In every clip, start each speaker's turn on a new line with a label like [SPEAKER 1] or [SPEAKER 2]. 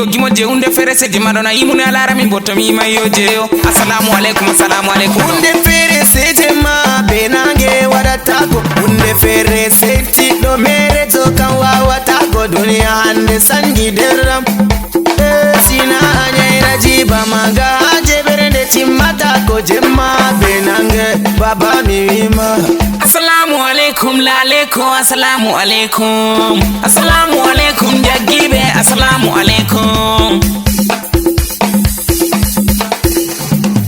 [SPEAKER 1] Gimo je unde fere se di madonna imune alara min botomi mayo jeo. Assalamu alaikum, assalamu alaikum.
[SPEAKER 2] Unde fere se jema benange wadatako. Unde fere se ti do mere to kan wawatako. Dunia hande sangi deram. Sina anyaira jiba maga jeberende timatako jema benange baba miwima.
[SPEAKER 1] Assalamu alaikum la alaikum, assalamu alaikum. Assalamu alaikum jagibe, assalamu alaikum.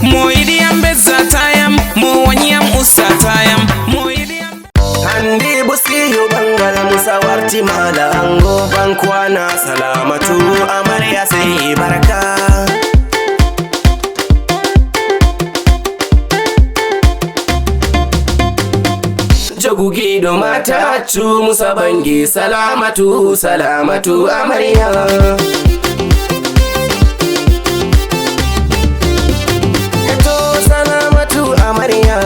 [SPEAKER 1] Mo idiyam bezatayam, mo wanyam usatayam, mo idiyam.
[SPEAKER 2] Handi busliyo bangala musawarti malango bankwana salamatu aMARIA sai baraka. Jogugido matatu musabangi salamatu salamatu aMARIA. Eto salamatu aMARIA.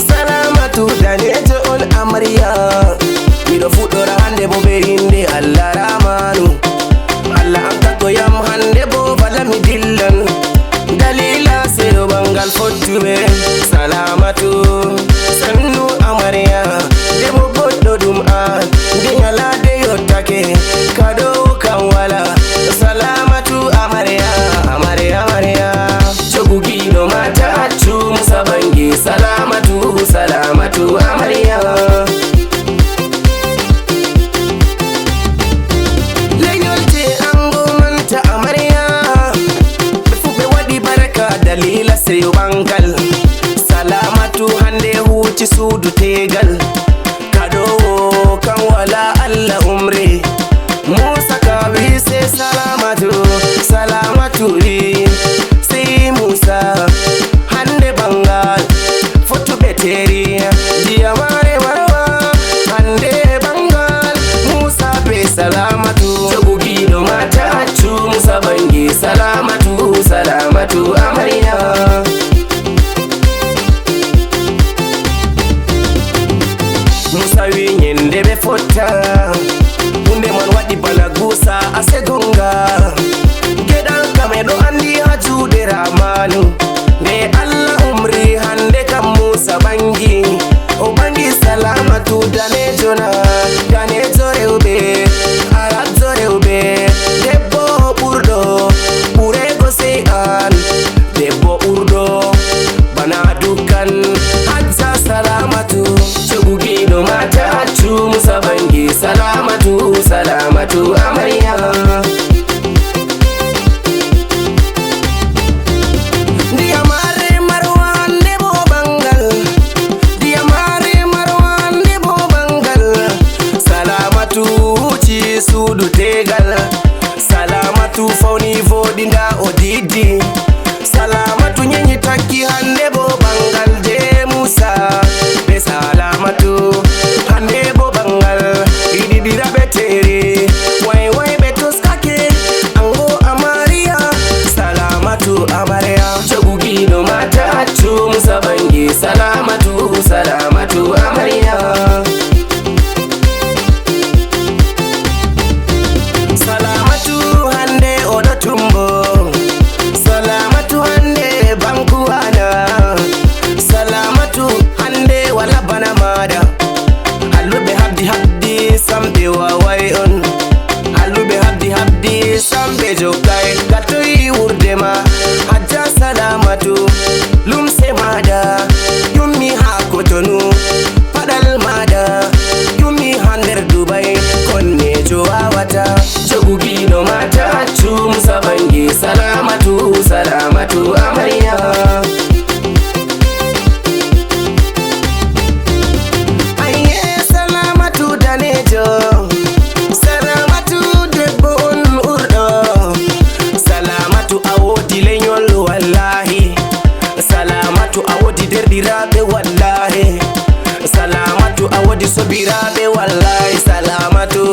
[SPEAKER 2] Salamatu danejo on aMARIA. Mido fudora hande bo be inde Allah ramanu. Allah amtako yam hande bo bala mi dillan. Dalila seyo bangal fottume salamatu. Sannu aMARIA debo boddo dum an dinyala de yottake kado kan wala salamatu aMARIA aMARIA aMARIA. Jogugido matatu musabangi salamatu salamatu aMARIA. Lenyolti ango manta aMARIA fube wadi baraka dalila seyo bangal salamatu hande huci sudu tegal kado kan wala Allah umri Musa kabi se salamatu salamatu sai Musa hande bangal fotu beteri dia mare marwa hande bangal Musa be salamatu. Jogugido matatu Musa bangi salamatu salamatu aMARIA. Musa winyende be fota unde man wadi balagusa asegonga gedan kamedo andi hajude ramanu ne Allah umri hande kam Musa bangi o bangi salamatu danejona danejo reube arazo reube debbo burdo burego se an debbo urdo bana dukan hajja salamatu. Jogugido matatu Musa bangi salamatu salamatu aMARIA. Dia mare marwan debo bangal dia mare marwan debo bangal salamatu ci sudu tegal salamatu fauni vodinda odidi salamatu nyenyi taki hande bo bangal je Musa be salamatu hande bo bangal ididira betere wai wai betoskake ango aMARIA salamatu aMARIA. Jogugido matatu Musa bangi salamatu salamatu aMARIA. Salamatu hande odo tumbo salamatu hande bankuana salamatu hande wala bana mada alube habdi sambe wawai on alube habdi sambe jokai gatoi urdema hajja salamatu lumse mada yummi hakotonu padal mada yummi hander Dubai konne jowawata. Jogugido matatu Musa bangi salamatu salamatu aMARIA. Aye salamatu danejo salamatu debbo on urdo salamatu awodi lenyol wallahi salamatu awodi derdirabe wallahi salamatu awodi sobirabe wallahi salamatu.